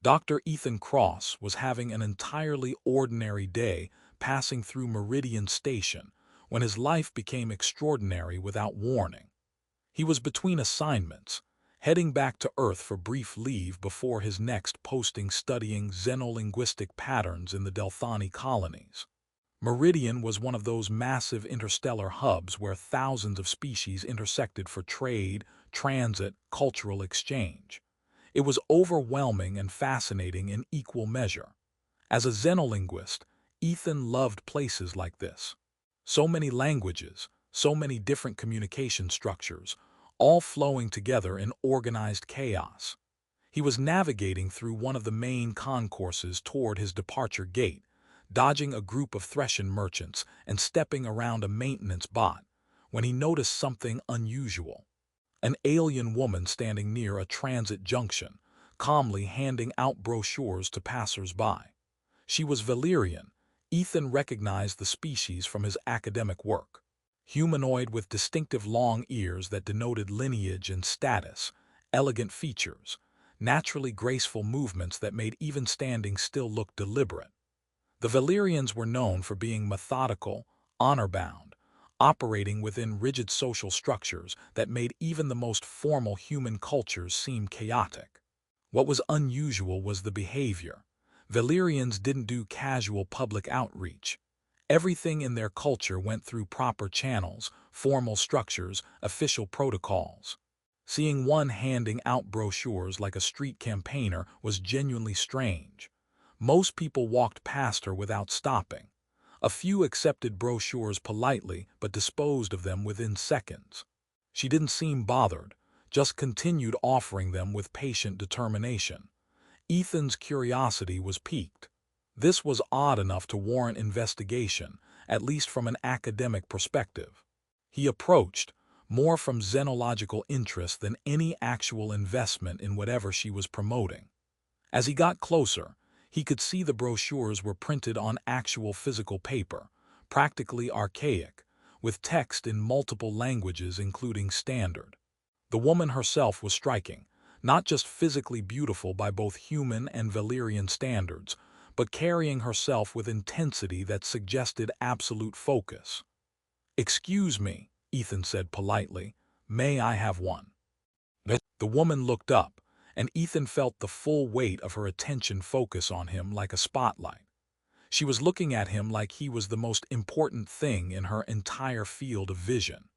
Dr. Ethan Cross was having an entirely ordinary day passing through Meridian Station when his life became extraordinary without warning. He was between assignments, heading back to Earth for brief leave before his next posting studying xenolinguistic patterns in the Delthani colonies. Meridian was one of those massive interstellar hubs where thousands of species intersected for trade, transit, cultural exchange. It was overwhelming and fascinating in equal measure. As a xenolinguist, Ethan loved places like this. So many languages, so many different communication structures, all flowing together in organized chaos. He was navigating through one of the main concourses toward his departure gate, dodging a group of Threshen merchants and stepping around a maintenance bot, when he noticed something unusual. An alien woman standing near a transit junction, calmly handing out brochures to passersby. She was Velyrian. Ethan recognized the species from his academic work. Humanoid with distinctive long ears that denoted lineage and status, elegant features, naturally graceful movements that made even standing still look deliberate. The Velyrians were known for being methodical, honor-bound, operating within rigid social structures that made even the most formal human cultures seem chaotic. What was unusual was the behavior. Velyrians didn't do casual public outreach. Everything in their culture went through proper channels, formal structures, official protocols. Seeing one handing out brochures like a street campaigner was genuinely strange. Most people walked past her without stopping. A few accepted brochures politely but disposed of them within seconds. She didn't seem bothered, just continued offering them with patient determination. Ethan's curiosity was piqued. This was odd enough to warrant investigation, at least from an academic perspective. He approached, more from xenological interest than any actual investment in whatever she was promoting. As he got closer, he could see the brochures were printed on actual physical paper, practically archaic, with text in multiple languages including standard. The woman herself was striking, not just physically beautiful by both human and Velyrian standards, but carrying herself with intensity that suggested absolute focus. "Excuse me," Ethan said politely, "may I have one?" The woman looked up, and Ethan felt the full weight of her attention focus on him like a spotlight. She was looking at him like he was the most important thing in her entire field of vision.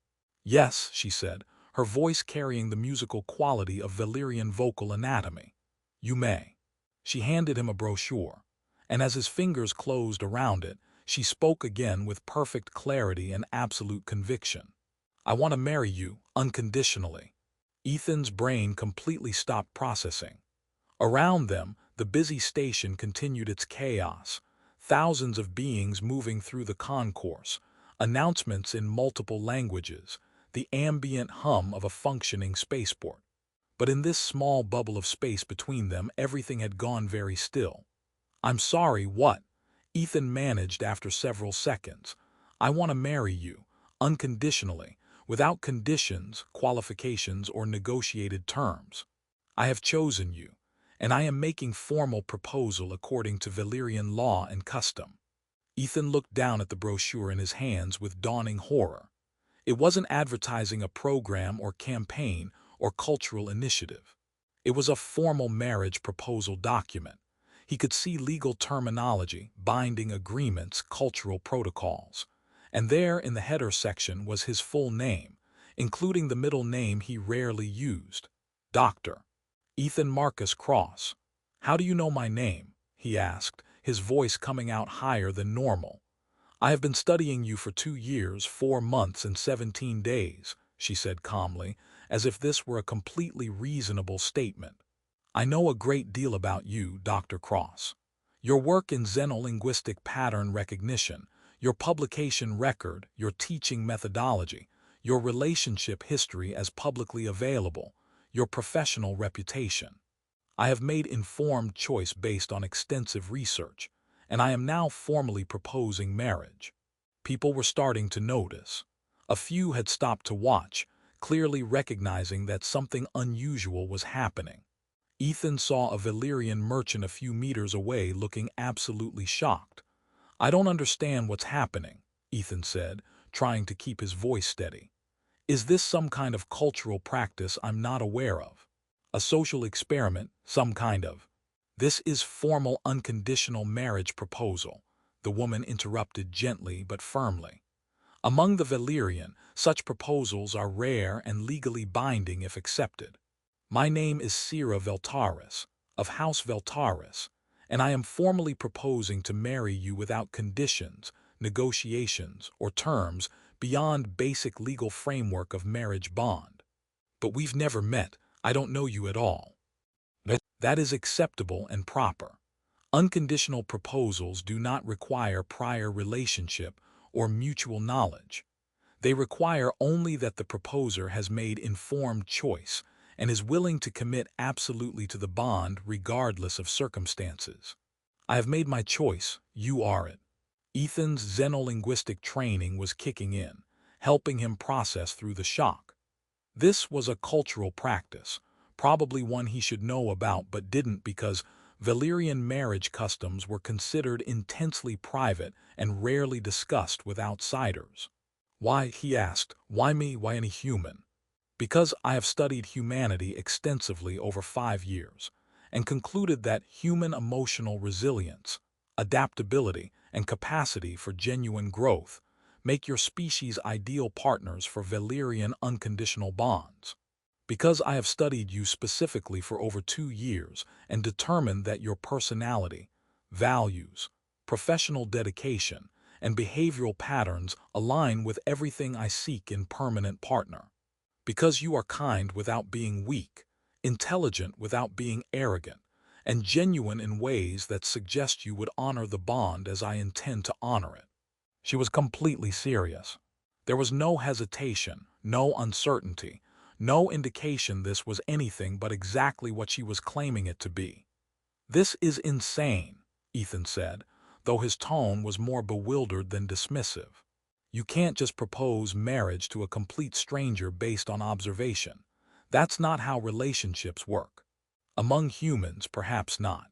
"Yes," she said, her voice carrying the musical quality of Velyrian vocal anatomy. "You may." She handed him a brochure, and as his fingers closed around it, she spoke again with perfect clarity and absolute conviction. "I want to marry you, unconditionally." Ethan's brain completely stopped processing. Around them, the busy station continued its chaos, thousands of beings moving through the concourse, announcements in multiple languages, the ambient hum of a functioning spaceport. But in this small bubble of space between them, everything had gone very still. "I'm sorry, what?" Ethan managed after several seconds. "I want to marry you, unconditionally, without conditions, qualifications, or negotiated terms. I have chosen you, and I am making formal proposal according to Velyrian law and custom." Ethan looked down at the brochure in his hands with dawning horror. It wasn't advertising a program or campaign or cultural initiative. It was a formal marriage proposal document. He could see legal terminology, binding agreements, cultural protocols. And there in the header section was his full name, including the middle name he rarely used, Dr. Ethan Marcus Cross. "How do you know my name?" he asked, his voice coming out higher than normal. "I have been studying you for 2 years, 4 months, and 17 days, she said calmly, as if this were a completely reasonable statement. "I know a great deal about you, Dr. Cross. Your work in xenolinguistic pattern recognition, your publication record, your teaching methodology, your relationship history as publicly available, your professional reputation. I have made informed choice based on extensive research, and I am now formally proposing marriage." People were starting to notice. A few had stopped to watch, clearly recognizing that something unusual was happening. Ethan saw a Velyrian merchant a few meters away looking absolutely shocked. "I don't understand what's happening," Ethan said, trying to keep his voice steady. "Is this some kind of cultural practice I'm not aware of? A social experiment, some kind of?" "This is formal unconditional marriage proposal," the woman interrupted gently but firmly. "Among the Velyrian, such proposals are rare and legally binding if accepted. My name is Syra Vel'taris, of House Vel'taris, and I am formally proposing to marry you without conditions, negotiations, or terms beyond basic legal framework of marriage bond. But we've never met, I don't know you at all. That is acceptable and proper. Unconditional proposals do not require prior relationship or mutual knowledge. They require only that the proposer has made informed choice and is willing to commit absolutely to the bond regardless of circumstances. I have made my choice, you are it." Ethan's xenolinguistic training was kicking in, helping him process through the shock. This was a cultural practice, probably one he should know about but didn't because Velyrian marriage customs were considered intensely private and rarely discussed with outsiders. "Why," he asked, "why me, why any human?" "Because I have studied humanity extensively over 5 years and concluded that human emotional resilience, adaptability, and capacity for genuine growth make your species ideal partners for Velyrian unconditional bonds. Because I have studied you specifically for over 2 years and determined that your personality, values, professional dedication, and behavioral patterns align with everything I seek in permanent partner. Because you are kind without being weak, intelligent without being arrogant, and genuine in ways that suggest you would honor the bond as I intend to honor it." She was completely serious. There was no hesitation, no uncertainty, no indication this was anything but exactly what she was claiming it to be. "This is insane," Ethan said, though his tone was more bewildered than dismissive. "You can't just propose marriage to a complete stranger based on observation. That's not how relationships work. Among humans, perhaps not.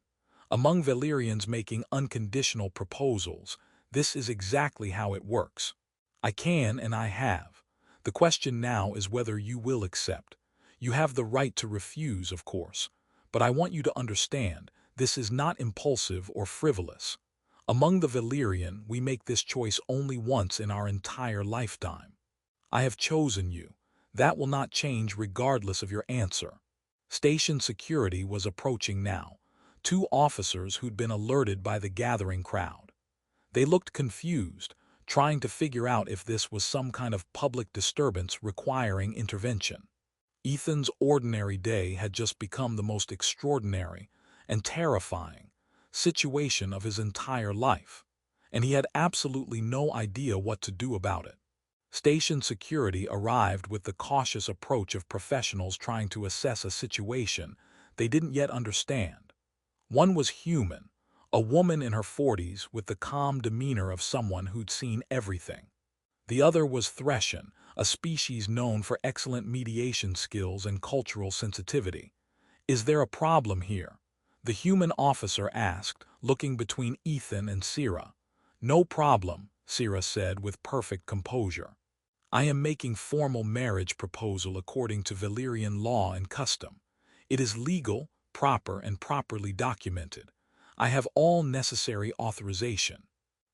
Among Velyrians making unconditional proposals, this is exactly how it works. I can and I have. The question now is whether you will accept. You have the right to refuse, of course, but I want you to understand this is not impulsive or frivolous. Among the Velyrian, we make this choice only once in our entire lifetime. I have chosen you. That will not change regardless of your answer." Station security was approaching now, 2 officers who'd been alerted by the gathering crowd. They looked confused, trying to figure out if this was some kind of public disturbance requiring intervention. Ethan's ordinary day had just become the most extraordinary and terrifying situation of his entire life, and he had absolutely no idea what to do about it. Station security arrived with the cautious approach of professionals trying to assess a situation they didn't yet understand. One was human, a woman in her 40s with the calm demeanor of someone who'd seen everything. The other was Threshen, a species known for excellent mediation skills and cultural sensitivity. "Is there a problem here?" the human officer asked, looking between Ethan and Syra. "No problem," Syra said with perfect composure. "I am making formal marriage proposal according to Velyrian law and custom. It is legal, proper, and properly documented. I have all necessary authorization."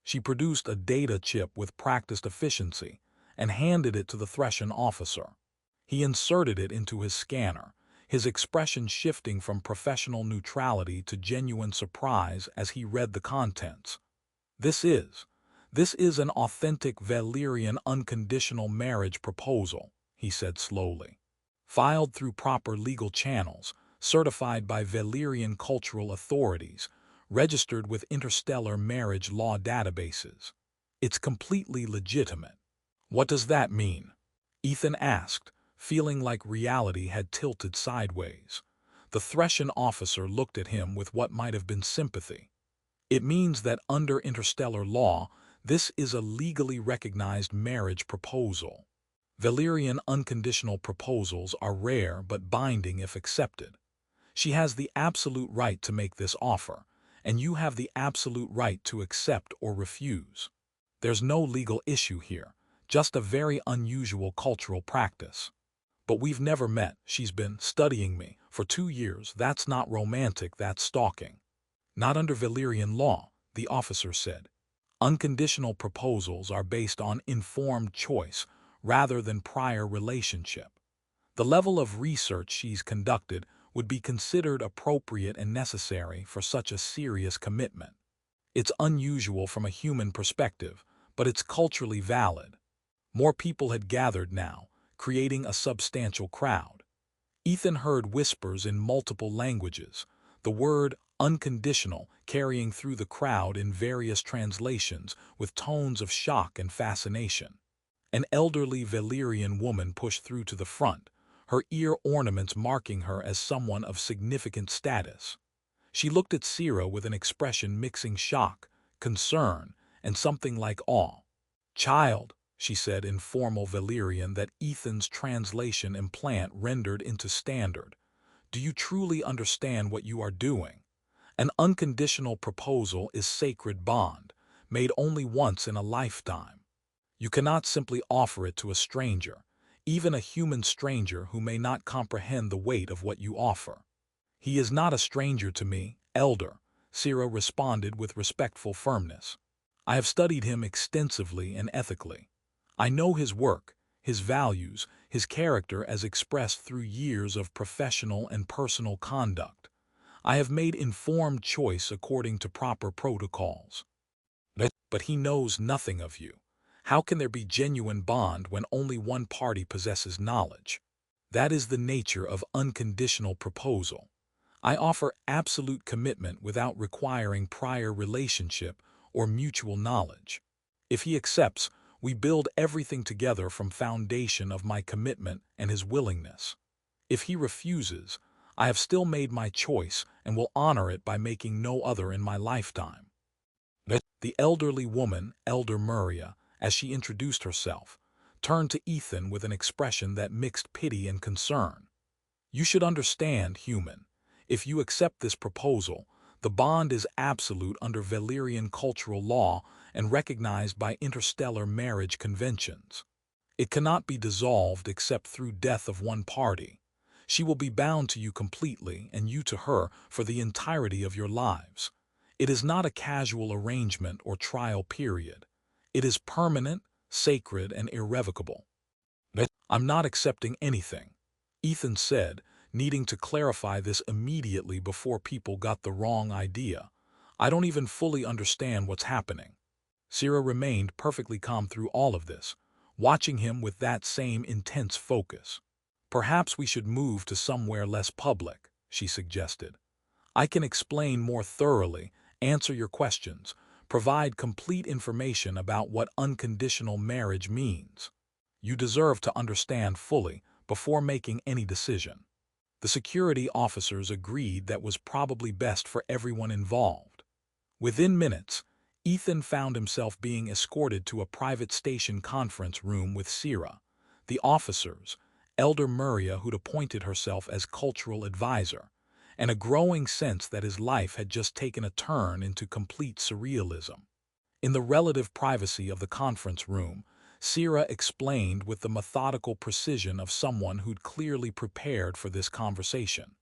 She produced a data chip with practiced efficiency and handed it to the Threshen officer. He inserted it into his scanner, his expression shifting from professional neutrality to genuine surprise as he read the contents. This is an authentic Velyrian unconditional marriage proposal," he said slowly. "Filed through proper legal channels, certified by Velyrian cultural authorities, registered with interstellar marriage law databases. It's completely legitimate." "What does that mean?" Ethan asked, feeling like reality had tilted sideways. The Threshen officer looked at him with what might have been sympathy. "It means that under interstellar law, this is a legally recognized marriage proposal. Velyrian unconditional proposals are rare but binding if accepted." She has the absolute right to make this offer, and you have the absolute right to accept or refuse. There's no legal issue here, just a very unusual cultural practice. But we've never met. She's been studying me for 2 years. That's not romantic, that's stalking. Not under Velyrian law, the officer said. Unconditional proposals are based on informed choice rather than prior relationship. The level of research she's conducted would be considered appropriate and necessary for such a serious commitment. It's unusual from a human perspective, but it's culturally valid. More people had gathered now, creating a substantial crowd. Ethan heard whispers in multiple languages, the word unconditional carrying through the crowd in various translations with tones of shock and fascination. An elderly Velyrian woman pushed through to the front, her ear ornaments marking her as someone of significant status. She looked at Syra with an expression mixing shock, concern, and something like awe. "Child," she said in formal Velyrian that Ethan's translation implant rendered into standard, "do you truly understand what you are doing? An unconditional proposal is sacred bond, made only once in a lifetime. You cannot simply offer it to a stranger, even a human stranger who may not comprehend the weight of what you offer." "He is not a stranger to me, elder," Syra responded with respectful firmness. "I have studied him extensively and ethically. I know his work, his values, his character as expressed through years of professional and personal conduct. I have made informed choice according to proper protocols. But he knows nothing of you. How can there be genuine bond when only one party possesses knowledge? That is the nature of unconditional proposal. I offer absolute commitment without requiring prior relationship or mutual knowledge. If he accepts, we build everything together from foundation of my commitment and his willingness. If he refuses, I have still made my choice and will honor it by making no other in my lifetime." The elderly woman, Elder Muria, as she introduced herself, turned to Ethan with an expression that mixed pity and concern. "You should understand, human. If you accept this proposal, the bond is absolute under Velyrian cultural law and recognized by interstellar marriage conventions. It cannot be dissolved except through death of one party. She will be bound to you completely and you to her for the entirety of your lives. It is not a casual arrangement or trial period. It is permanent, sacred, and irrevocable." "I'm not accepting anything," Ethan said, needing to clarify this immediately before people got the wrong idea. "I don't even fully understand what's happening." Syra remained perfectly calm through all of this, watching him with that same intense focus. "Perhaps we should move to somewhere less public," she suggested. "I can explain more thoroughly, answer your questions, provide complete information about what unconditional marriage means. You deserve to understand fully before making any decision." The security officers agreed that was probably best for everyone involved. Within minutes, Ethan found himself being escorted to a private station conference room with Syra, the officers, Elder Muria who'd appointed herself as cultural advisor, and a growing sense that his life had just taken a turn into complete surrealism. In the relative privacy of the conference room, Syra explained with the methodical precision of someone who'd clearly prepared for this conversation.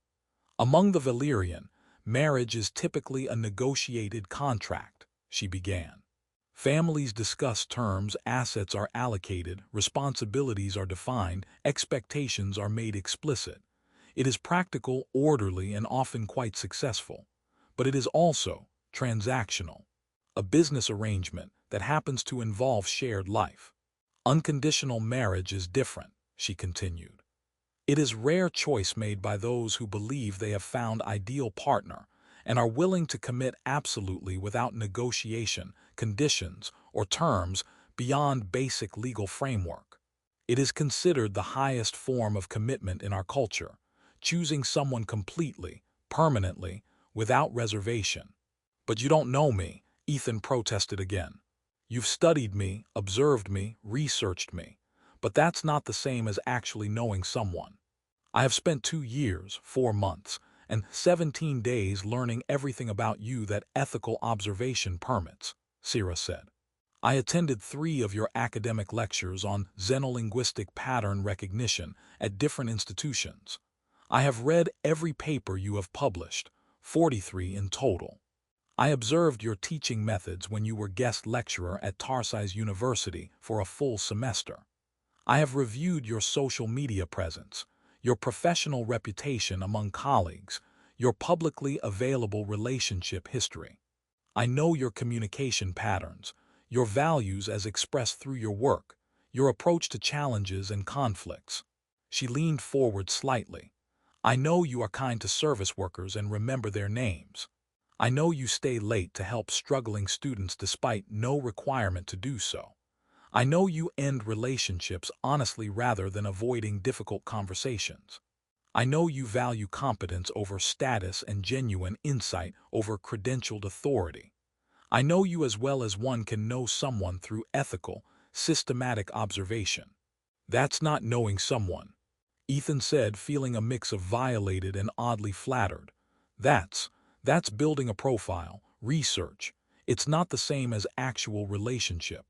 "Among the Velyrian, marriage is typically a negotiated contract," she began. "Families discuss terms, assets are allocated, responsibilities are defined, expectations are made explicit. It is practical, orderly, and often quite successful. But it is also transactional, a business arrangement that happens to involve shared life. Unconditional marriage is different," she continued. "It is rare choice made by those who believe they have found ideal partner and are willing to commit absolutely without negotiation, conditions, or terms beyond basic legal framework. It is considered the highest form of commitment in our culture, choosing someone completely, permanently, without reservation." "But you don't know me," Ethan protested again. "You've studied me, observed me, researched me, but that's not the same as actually knowing someone. I have spent 2 years, 4 months, and 17 days learning everything about you that ethical observation permits, Syra said. I attended 3 of your academic lectures on xenolinguistic pattern recognition at different institutions. I have read every paper you have published, 43 in total. I observed your teaching methods when you were guest lecturer at Tarsi's University for a full semester. I have reviewed your social media presence, your professional reputation among colleagues, your publicly available relationship history. I know your communication patterns, your values as expressed through your work, your approach to challenges and conflicts. She leaned forward slightly. I know you are kind to service workers and remember their names. I know you stay late to help struggling students despite no requirement to do so. I know you end relationships honestly rather than avoiding difficult conversations. I know you value competence over status and genuine insight over credentialed authority. I know you as well as one can know someone through ethical, systematic observation. That's not knowing someone, Ethan said, feeling a mix of violated and oddly flattered. That's building a profile, research. It's not the same as actual relationship.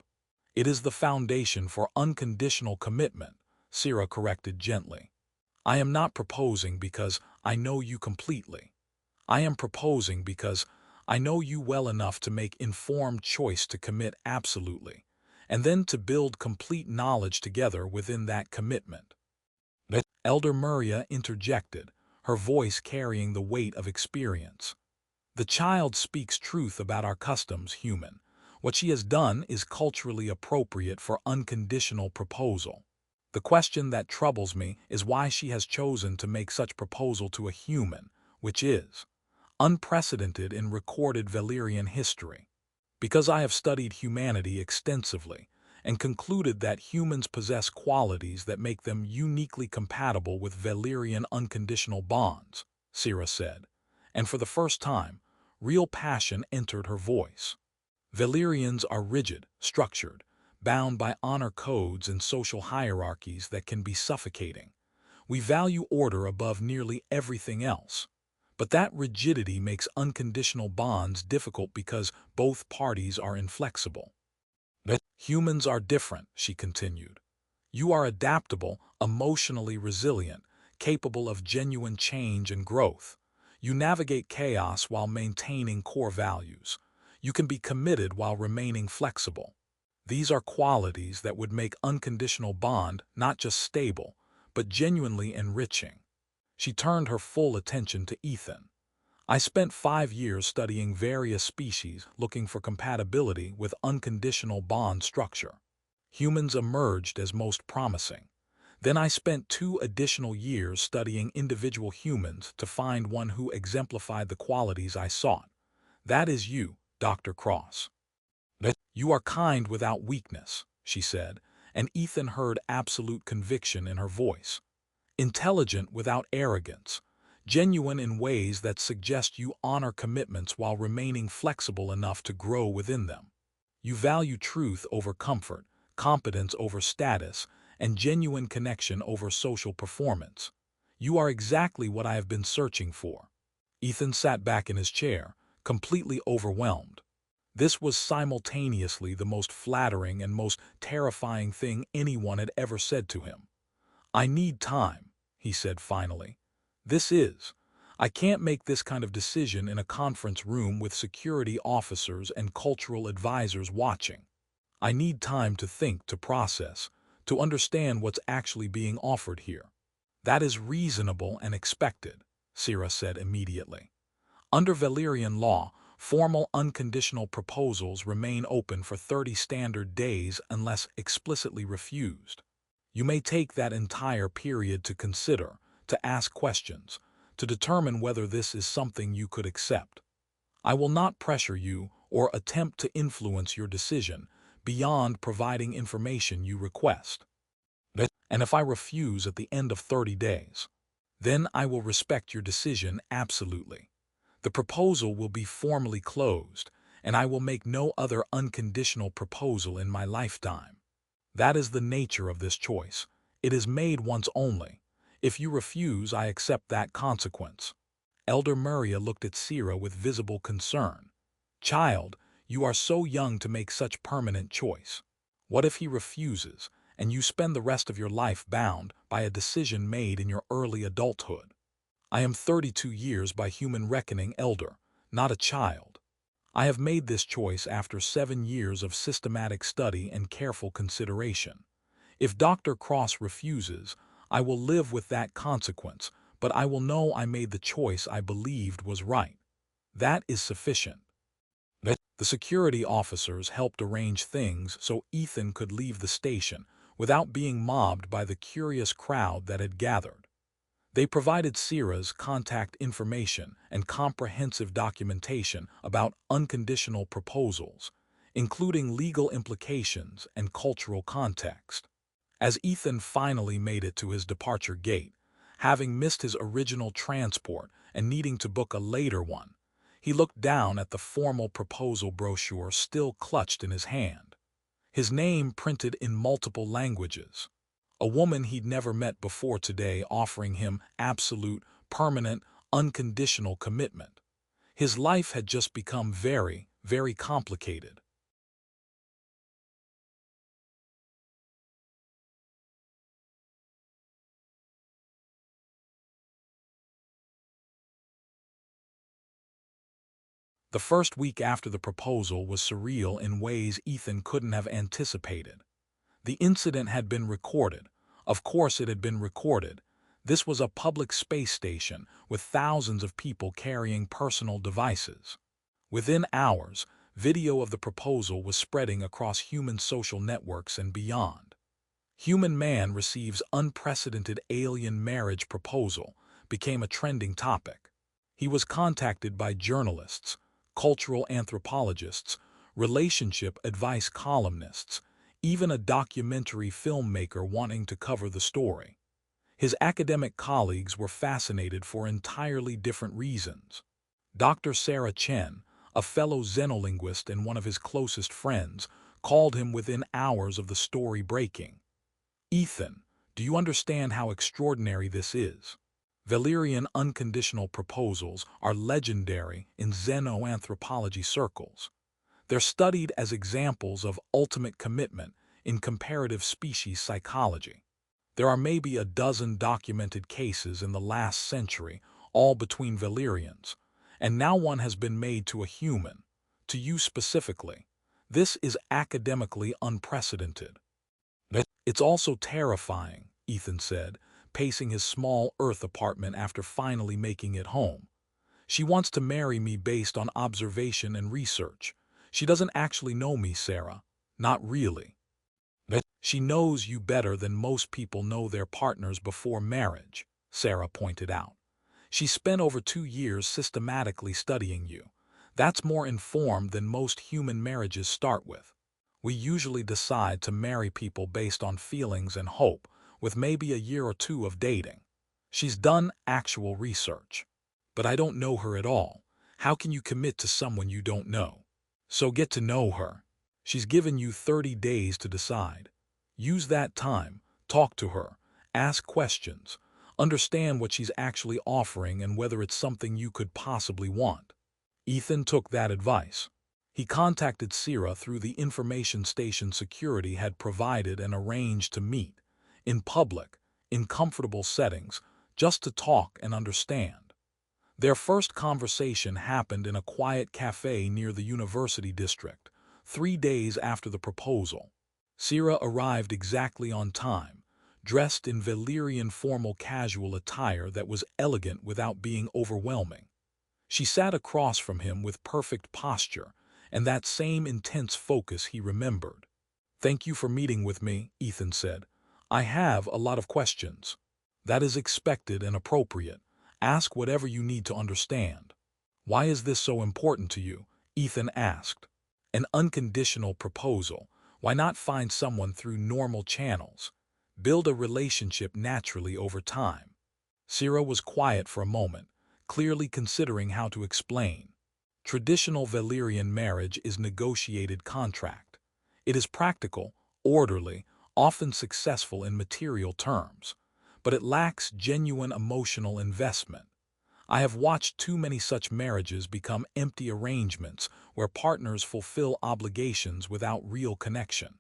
It is the foundation for unconditional commitment, Syra corrected gently. I am not proposing because I know you completely. I am proposing because I know you well enough to make informed choice to commit absolutely, and then to build complete knowledge together within that commitment. Elder Maria interjected, her voice carrying the weight of experience. The child speaks truth about our customs, human. What she has done is culturally appropriate for unconditional proposal. The question that troubles me is why she has chosen to make such proposal to a human, which is unprecedented in recorded Velyrian history. Because I have studied humanity extensively and concluded that humans possess qualities that make them uniquely compatible with Velyrian unconditional bonds, Syra said, and for the first time, real passion entered her voice. Velyrians are rigid, structured, bound by honor codes and social hierarchies that can be suffocating. We value order above nearly everything else. But that rigidity makes unconditional bonds difficult because both parties are inflexible. But humans are different, she continued. You are adaptable, emotionally resilient, capable of genuine change and growth. You navigate chaos while maintaining core values. You can be committed while remaining flexible. These are qualities that would make unconditional bond not just stable, but genuinely enriching. She turned her full attention to Ethan. I spent 5 years studying various species looking for compatibility with unconditional bond structure. Humans emerged as most promising. Then I spent 2 additional years studying individual humans to find one who exemplified the qualities I sought. That is you, Dr. Cross. You are kind without weakness, she said, and Ethan heard absolute conviction in her voice. Intelligent without arrogance, genuine in ways that suggest you honor commitments while remaining flexible enough to grow within them. You value truth over comfort, competence over status, and genuine connection over social performance. You are exactly what I have been searching for. Ethan sat back in his chair, completely overwhelmed. This was simultaneously the most flattering and most terrifying thing anyone had ever said to him. I need time, he said finally. I can't make this kind of decision in a conference room with security officers and cultural advisors watching. I need time to think, to process, to understand what's actually being offered here. That is reasonable and expected, Syra said immediately. Under Velyrian law, formal unconditional proposals remain open for 30 standard days unless explicitly refused. You may take that entire period to consider, to ask questions, to determine whether this is something you could accept. I will not pressure you or attempt to influence your decision beyond providing information you request. And if I refuse at the end of 30 days, then I will respect your decision absolutely. The proposal will be formally closed, and I will make no other unconditional proposal in my lifetime. That is the nature of this choice. It is made once only. If you refuse, I accept that consequence. Elder Meridia looked at Syra with visible concern. Child, you are so young to make such permanent choice. What if he refuses, and you spend the rest of your life bound by a decision made in your early adulthood? I am 32 years by human reckoning, elder, not a child. I have made this choice after 7 years of systematic study and careful consideration. If Dr. Cross refuses, I will live with that consequence, but I will know I made the choice I believed was right. That is sufficient. The security officers helped arrange things so Ethan could leave the station without being mobbed by the curious crowd that had gathered. They provided Syra's contact information and comprehensive documentation about unconditional proposals, including legal implications and cultural context. As Ethan finally made it to his departure gate, having missed his original transport and needing to book a later one, he looked down at the formal proposal brochure still clutched in his hand. His name printed in multiple languages. A woman he'd never met before today offering him absolute, permanent, unconditional commitment. His life had just become very, very complicated. The first week after the proposal was surreal in ways Ethan couldn't have anticipated. The incident had been recorded. Of course it had been recorded. This was a public space station with thousands of people carrying personal devices. Within hours, video of the proposal was spreading across human social networks and beyond. Human man receives unprecedented alien marriage proposal became a trending topic. He was contacted by journalists, cultural anthropologists, relationship advice columnists, even a documentary filmmaker wanting to cover the story. His academic colleagues were fascinated for entirely different reasons. Dr. Sarah Chen, a fellow xenolinguist and one of his closest friends, called him within hours of the story breaking. Ethan, do you understand how extraordinary this is? Velyrian unconditional proposals are legendary in xenoanthropology circles. They're studied as examples of ultimate commitment in comparative species psychology. There are maybe a dozen documented cases in the last century, all between Velyrians, and now one has been made to a human, to you specifically. This is academically unprecedented. It's also terrifying, Ethan said, pacing his small Earth apartment after finally making it home. She wants to marry me based on observation and research. She doesn't actually know me, Sarah. Not really. She knows you better than most people know their partners before marriage, Sarah pointed out. She spent over 2 years systematically studying you. That's more informed than most human marriages start with. We usually decide to marry people based on feelings and hope, with maybe a year or 2 of dating. She's done actual research. But I don't know her at all. How can you commit to someone you don't know? So get to know her. She's given you 30 days to decide. Use that time, talk to her, ask questions, understand what she's actually offering and whether it's something you could possibly want. Ethan took that advice. He contacted Syra through the information station security had provided and arranged to meet, in public, in comfortable settings, just to talk and understand. Their first conversation happened in a quiet cafe near the university district, 3 days after the proposal. Syra arrived exactly on time, dressed in Velyrian formal casual attire that was elegant without being overwhelming. She sat across from him with perfect posture and that same intense focus he remembered. "Thank you for meeting with me," Ethan said. "I have a lot of questions." "That is expected and appropriate. Ask whatever you need to understand." "Why is this so important to you?" Ethan asked. "An unconditional proposal. Why not find someone through normal channels? Build a relationship naturally over time." Syra was quiet for a moment, clearly considering how to explain. Traditional Velyrian marriage is negotiated contract. It is practical, orderly, often successful in material terms, but it lacks genuine emotional investment. I have watched too many such marriages become empty arrangements where partners fulfill obligations without real connection.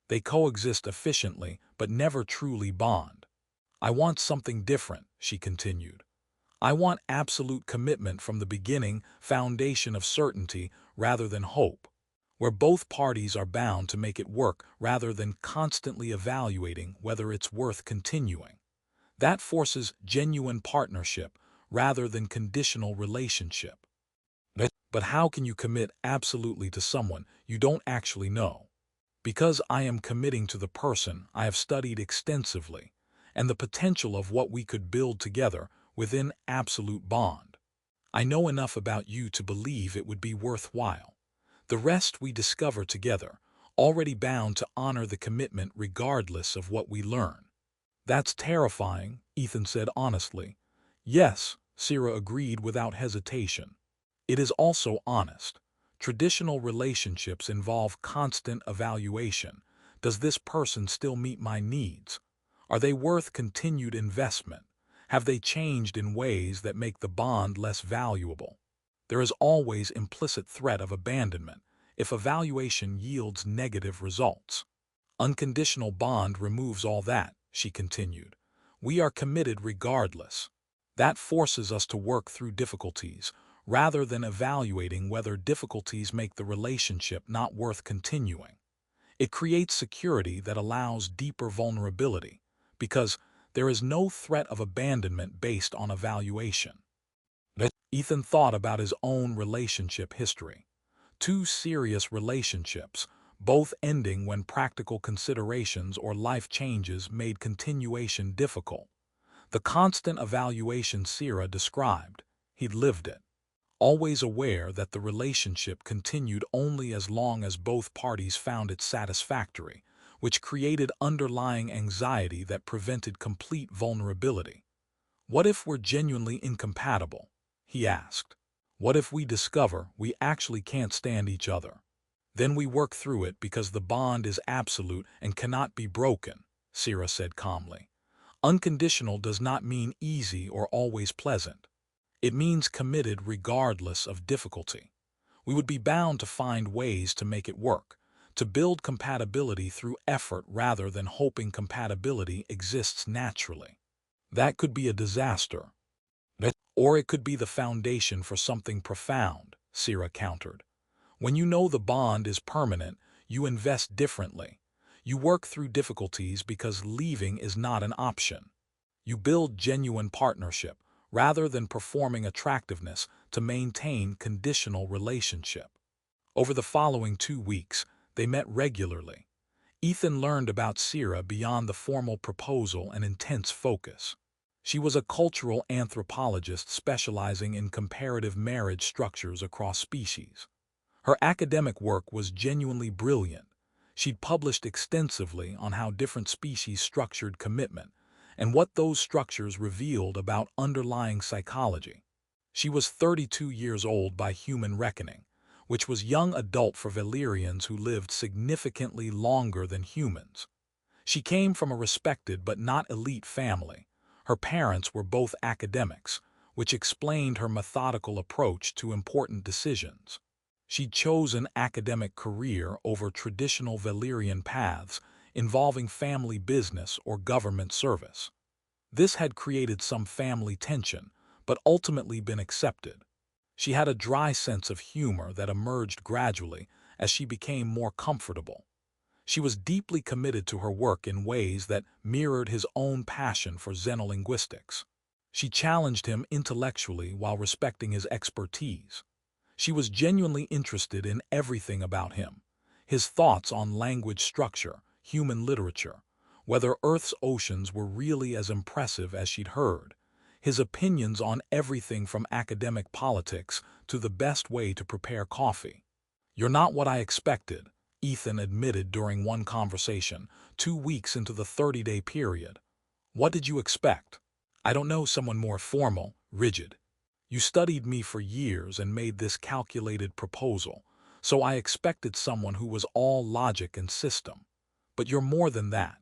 They coexist efficiently but never truly bond. I want something different, she continued. I want absolute commitment from the beginning, foundation of certainty rather than hope, where both parties are bound to make it work rather than constantly evaluating whether it's worth continuing. That forces genuine partnership rather than conditional relationship. But how can you commit absolutely to someone you don't actually know? Because I am committing to the person I have studied extensively and the potential of what we could build together within absolute bond. I know enough about you to believe it would be worthwhile. The rest we discover together, already bound to honor the commitment regardless of what we learn. That's terrifying, Ethan said honestly. Yes, Syra agreed without hesitation. It is also honest. Traditional relationships involve constant evaluation. Does this person still meet my needs? Are they worth continued investment? Have they changed in ways that make the bond less valuable? There is always implicit threat of abandonment if evaluation yields negative results. Unconditional bond removes all that, she continued. We are committed regardless. That forces us to work through difficulties, rather than evaluating whether difficulties make the relationship not worth continuing. It creates security that allows deeper vulnerability, because there is no threat of abandonment based on evaluation. Ethan thought about his own relationship history. Two serious relationships, both ending when practical considerations or life changes made continuation difficult. The constant evaluation Syra described, he'd lived it, always aware that the relationship continued only as long as both parties found it satisfactory, which created underlying anxiety that prevented complete vulnerability. What if we're genuinely incompatible? He asked. What if we discover we actually can't stand each other? Then we work through it because the bond is absolute and cannot be broken, Syra said calmly. Unconditional does not mean easy or always pleasant. It means committed regardless of difficulty. We would be bound to find ways to make it work, to build compatibility through effort rather than hoping compatibility exists naturally. That could be a disaster. Or it could be the foundation for something profound, Syra countered. When you know the bond is permanent, you invest differently. You work through difficulties because leaving is not an option. You build genuine partnership, rather than performing attractiveness to maintain conditional relationship. Over the following 2 weeks, they met regularly. Ethan learned about Syra beyond the formal proposal and intense focus. She was a cultural anthropologist specializing in comparative marriage structures across species. Her academic work was genuinely brilliant. She'd published extensively on how different species structured commitment and what those structures revealed about underlying psychology. She was 32 years old by human reckoning, which was young adult for Velyrians who lived significantly longer than humans. She came from a respected but not elite family. Her parents were both academics, which explained her methodical approach to important decisions. She'd chosen academic career over traditional Velyrian paths involving family business or government service. This had created some family tension, but ultimately been accepted. She had a dry sense of humor that emerged gradually as she became more comfortable. She was deeply committed to her work in ways that mirrored his own passion for xenolinguistics. She challenged him intellectually while respecting his expertise. She was genuinely interested in everything about him, his thoughts on language structure, human literature, whether Earth's oceans were really as impressive as she'd heard, his opinions on everything from academic politics to the best way to prepare coffee. "You're not what I expected," Ethan admitted during one conversation, 2 weeks into the 30-day period. "What did you expect?" "I don't know, someone more formal, rigid. You studied me for years and made this calculated proposal, so I expected someone who was all logic and system. But you're more than that.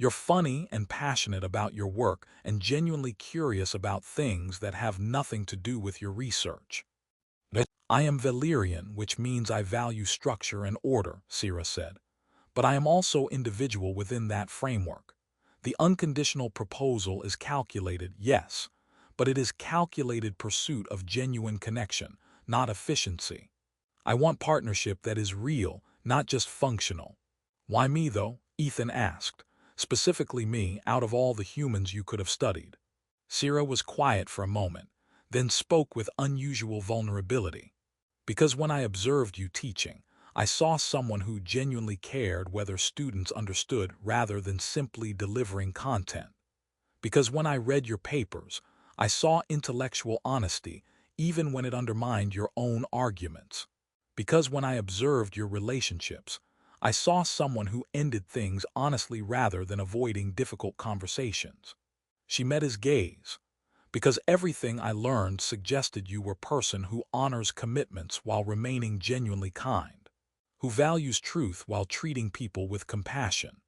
You're funny and passionate about your work and genuinely curious about things that have nothing to do with your research. I am Velyrian, which means I value structure and order, Syra said. But I am also individual within that framework. The unconditional proposal is calculated, yes, but it is calculated pursuit of genuine connection, not efficiency. I want partnership that is real, not just functional. Why me, though? Ethan asked. Specifically me, out of all the humans you could have studied. Syra was quiet for a moment, then spoke with unusual vulnerability. Because when I observed you teaching, I saw someone who genuinely cared whether students understood rather than simply delivering content. Because when I read your papers, I saw intellectual honesty even when it undermined your own arguments. Because when I observed your relationships, I saw someone who ended things honestly rather than avoiding difficult conversations. She met his gaze. Because everything I learned suggested you were a person who honors commitments while remaining genuinely kind, who values truth while treating people with compassion,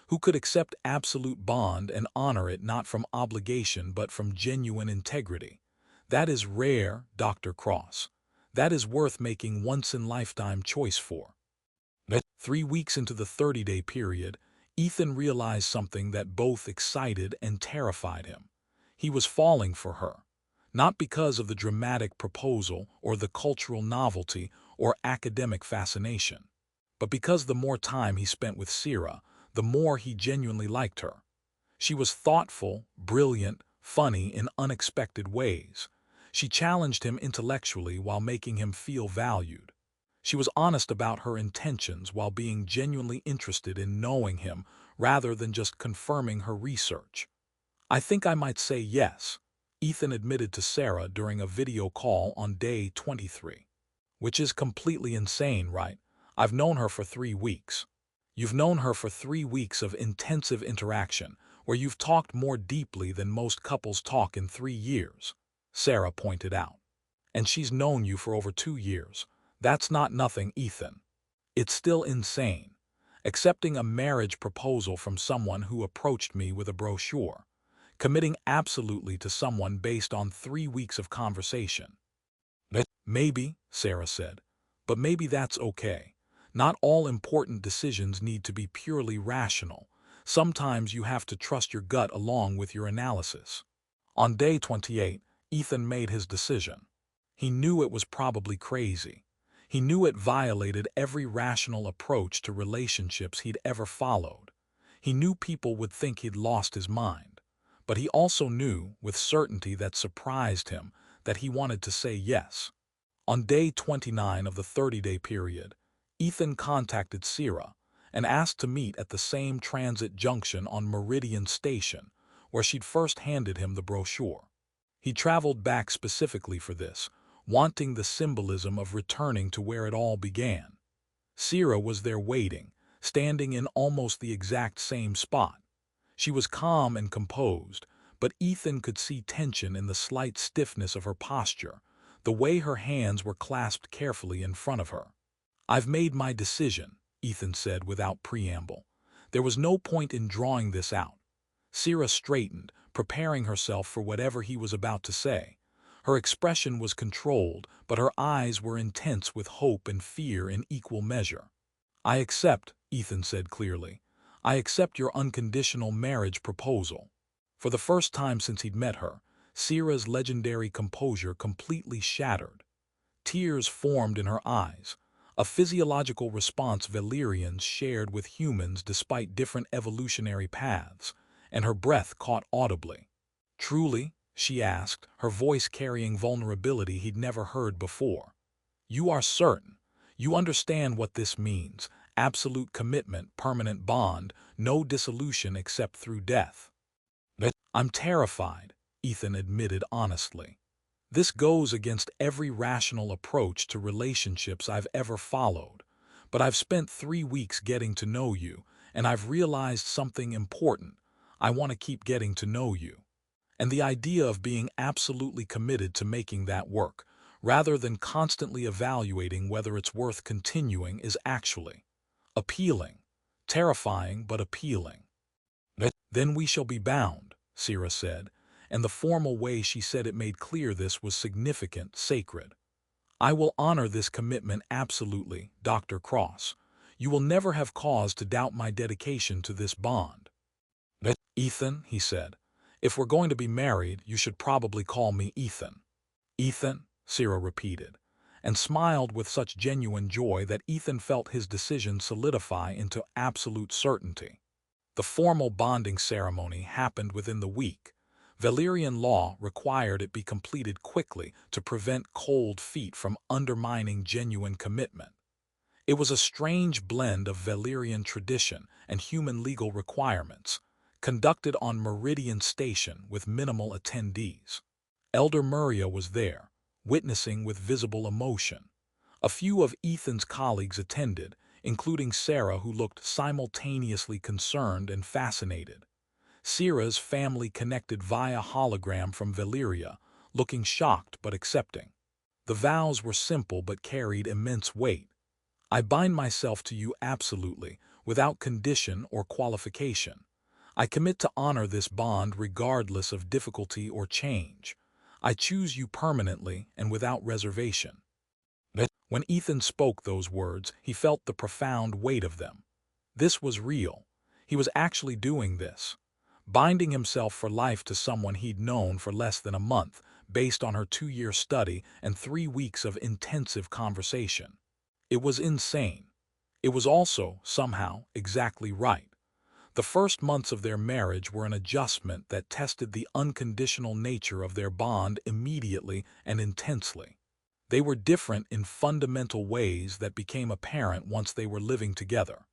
who could accept absolute bond and honor it not from obligation but from genuine integrity. That is rare, Dr. Cross. That is worth making once-in-lifetime choice for. 3 weeks into the 30-day period, Ethan realized something that both excited and terrified him. He was falling for her, not because of the dramatic proposal or the cultural novelty or academic fascination, but because the more time he spent with Syra, the more he genuinely liked her. She was thoughtful, brilliant, funny in unexpected ways. She challenged him intellectually while making him feel valued. She was honest about her intentions while being genuinely interested in knowing him rather than just confirming her research. I think I might say yes, Ethan admitted to Syra during a video call on day 23. Which is completely insane, right? I've known her for 3 weeks. You've known her for 3 weeks of intensive interaction, where you've talked more deeply than most couples talk in 3 years, Syra pointed out. And she's known you for over 2 years. That's not nothing, Ethan. It's still insane. Accepting a marriage proposal from someone who approached me with a brochure. Committing absolutely to someone based on 3 weeks of conversation. Maybe, Syra said, but maybe that's okay. Not all important decisions need to be purely rational. Sometimes you have to trust your gut along with your analysis. On day 28, Ethan made his decision. He knew it was probably crazy. He knew it violated every rational approach to relationships he'd ever followed. He knew people would think he'd lost his mind. But he also knew, with certainty that surprised him, that he wanted to say yes. On day 29 of the 30-day period, Ethan contacted Syra and asked to meet at the same transit junction on Meridian Station, where she'd first handed him the brochure. He traveled back specifically for this, wanting the symbolism of returning to where it all began. Syra was there waiting, standing in almost the exact same spot. She was calm and composed, but Ethan could see tension in the slight stiffness of her posture, the way her hands were clasped carefully in front of her. "I've made my decision," Ethan said without preamble. There was no point in drawing this out. Syra straightened, preparing herself for whatever he was about to say. Her expression was controlled, but her eyes were intense with hope and fear in equal measure. "I accept," Ethan said clearly. "I accept your unconditional marriage proposal." For the first time since he'd met her, Syra's legendary composure completely shattered. Tears formed in her eyes, a physiological response Velyrians shared with humans despite different evolutionary paths, and her breath caught audibly. "Truly?" she asked, her voice carrying vulnerability he'd never heard before. "You are certain? You understand what this means? Absolute commitment, permanent bond, no dissolution except through death." "I'm terrified," Ethan admitted honestly. "This goes against every rational approach to relationships I've ever followed. But I've spent 3 weeks getting to know you, and I've realized something important. I want to keep getting to know you. And the idea of being absolutely committed to making that work, rather than constantly evaluating whether it's worth continuing, is actually appealing. Terrifying, but appealing." Then we shall be bound, Syra said, and the formal way she said it made clear this was significant, sacred. I will honor this commitment absolutely, Dr. Cross. You will never have cause to doubt my dedication to this bond. Ethan, he said, if we're going to be married, you should probably call me Ethan. Ethan, Syra repeated, and smiled with such genuine joy that Ethan felt his decision solidify into absolute certainty. The formal bonding ceremony happened within the week. Velyrian law required it be completed quickly to prevent cold feet from undermining genuine commitment. It was a strange blend of Velyrian tradition and human legal requirements, conducted on Meridian Station with minimal attendees. Elder Muria was there, witnessing with visible emotion. A few of Ethan's colleagues attended, including Syra, who looked simultaneously concerned and fascinated. Syra's family connected via hologram from Velyria, looking shocked but accepting. The vows were simple but carried immense weight. I bind myself to you absolutely, without condition or qualification. I commit to honor this bond regardless of difficulty or change. I choose you permanently and without reservation. When Ethan spoke those words, he felt the profound weight of them. This was real. He was actually doing this, binding himself for life to someone he'd known for less than a month, based on her 2-year study and 3 weeks of intensive conversation. It was insane. It was also, somehow, exactly right. The first months of their marriage were an adjustment that tested the unconditional nature of their bond immediately and intensely. They were different in fundamental ways that became apparent once they were living together.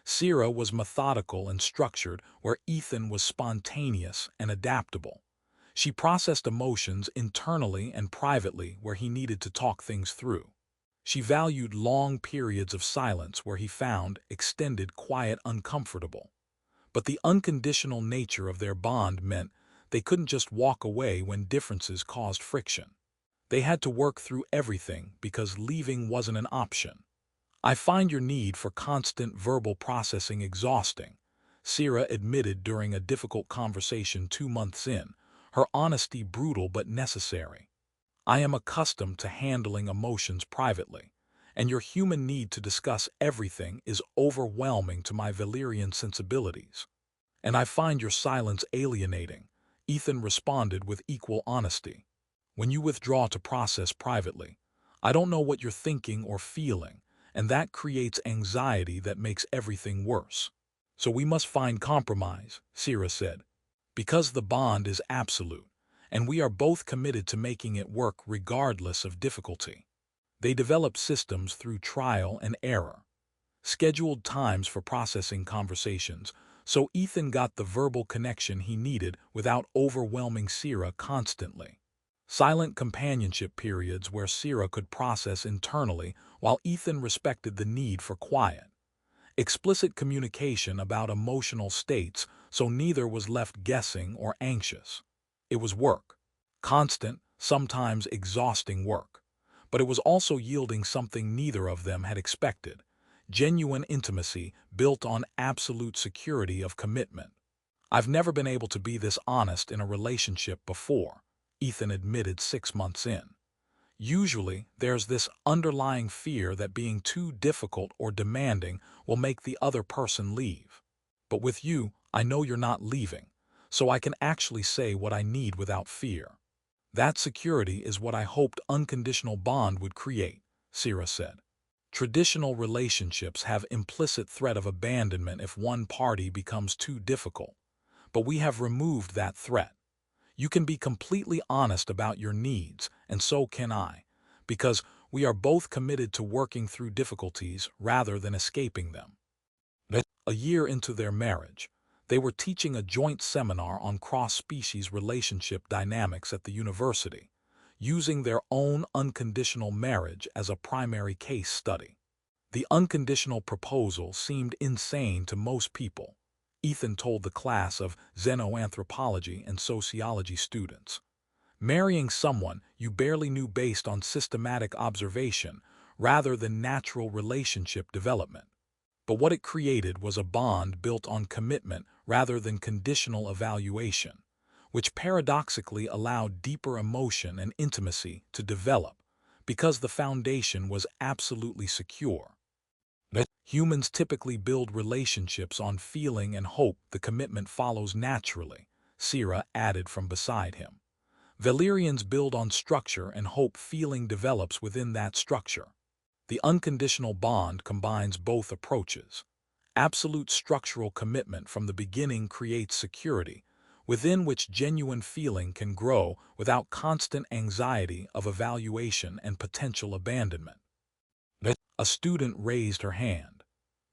Syra was methodical and structured, where Ethan was spontaneous and adaptable. She processed emotions internally and privately where he needed to talk things through. She valued long periods of silence where he found extended quiet uncomfortable. But the unconditional nature of their bond meant they couldn't just walk away when differences caused friction. They had to work through everything because leaving wasn't an option. I find your need for constant verbal processing exhausting, Syra admitted during a difficult conversation 2 months in, her honesty brutal but necessary. I am accustomed to handling emotions privately, and your human need to discuss everything is overwhelming to my Velyrian sensibilities. And I find your silence alienating, Ethan responded with equal honesty. When you withdraw to process privately, I don't know what you're thinking or feeling, and that creates anxiety that makes everything worse. So we must find compromise, Syra said, because the bond is absolute, and we are both committed to making it work regardless of difficulty. They developed systems through trial and error, scheduled times for processing conversations, so Ethan got the verbal connection he needed without overwhelming Syra constantly. Silent companionship periods where Syra could process internally while Ethan respected the need for quiet. Explicit communication about emotional states so neither was left guessing or anxious. It was work. Constant, sometimes exhausting work. But it was also yielding something neither of them had expected. Genuine intimacy built on absolute security of commitment. I've never been able to be this honest in a relationship before, Ethan admitted 6 months in. Usually, there's this underlying fear that being too difficult or demanding will make the other person leave. But with you, I know you're not leaving, so I can actually say what I need without fear. That security is what I hoped unconditional bond would create, Syra said. Traditional relationships have implicit threat of abandonment if one party becomes too difficult, but we have removed that threat. You can be completely honest about your needs, and so can I, because we are both committed to working through difficulties rather than escaping them. A year into their marriage, they were teaching a joint seminar on cross-species relationship dynamics at the university, using their own unconditional marriage as a primary case study. The unconditional proposal seemed insane to most people, Ethan told the class of xenoanthropology and sociology students. Marrying someone you barely knew based on systematic observation rather than natural relationship development. But what it created was a bond built on commitment rather than conditional evaluation, which paradoxically allowed deeper emotion and intimacy to develop because the foundation was absolutely secure. Humans typically build relationships on feeling and hope the commitment follows naturally, Syra added from beside him. Velyrians build on structure and hope feeling develops within that structure. The unconditional bond combines both approaches. Absolute structural commitment from the beginning creates security, within which genuine feeling can grow without constant anxiety of evaluation and potential abandonment. A student raised her hand.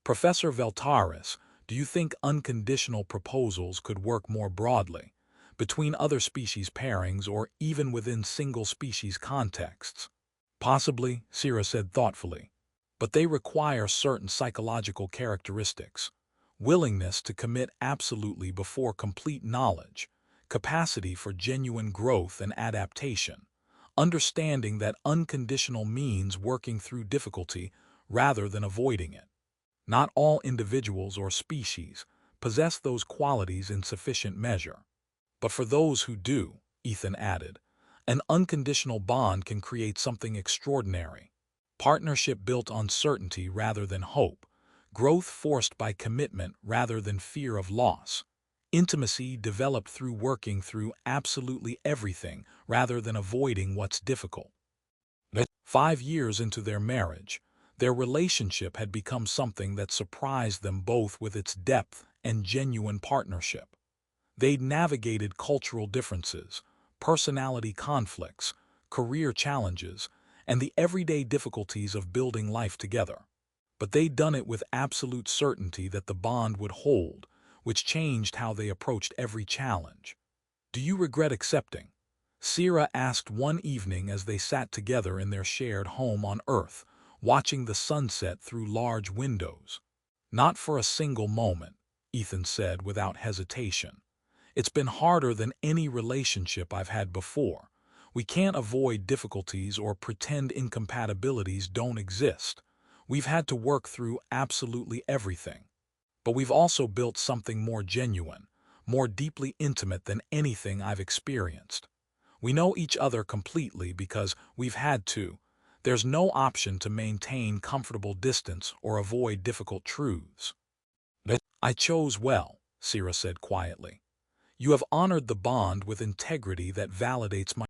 Professor Vel'taris, do you think unconditional proposals could work more broadly, between other species pairings or even within single species contexts? Possibly, Syra said thoughtfully, but they require certain psychological characteristics: willingness to commit absolutely before complete knowledge, capacity for genuine growth and adaptation, understanding that unconditional means working through difficulty rather than avoiding it. Not all individuals or species possess those qualities in sufficient measure. But for those who do, Ethan added, an unconditional bond can create something extraordinary. Partnership built on certainty rather than hope, growth forced by commitment rather than fear of loss, intimacy developed through working through absolutely everything rather than avoiding what's difficult. 5 years into their marriage, their relationship had become something that surprised them both with its depth and genuine partnership. They'd navigated cultural differences, personality conflicts, career challenges, and the everyday difficulties of building life together. But they'd done it with absolute certainty that the bond would hold, which changed how they approached every challenge. Do you regret accepting? Syra asked one evening as they sat together in their shared home on Earth, watching the sunset through large windows. Not for a single moment, Ethan said without hesitation. It's been harder than any relationship I've had before. We can't avoid difficulties or pretend incompatibilities don't exist. We've had to work through absolutely everything. But we've also built something more genuine, more deeply intimate than anything I've experienced. We know each other completely because we've had to. There's no option to maintain comfortable distance or avoid difficult truths. I chose well, Syra said quietly. You have honored the bond with integrity that validates my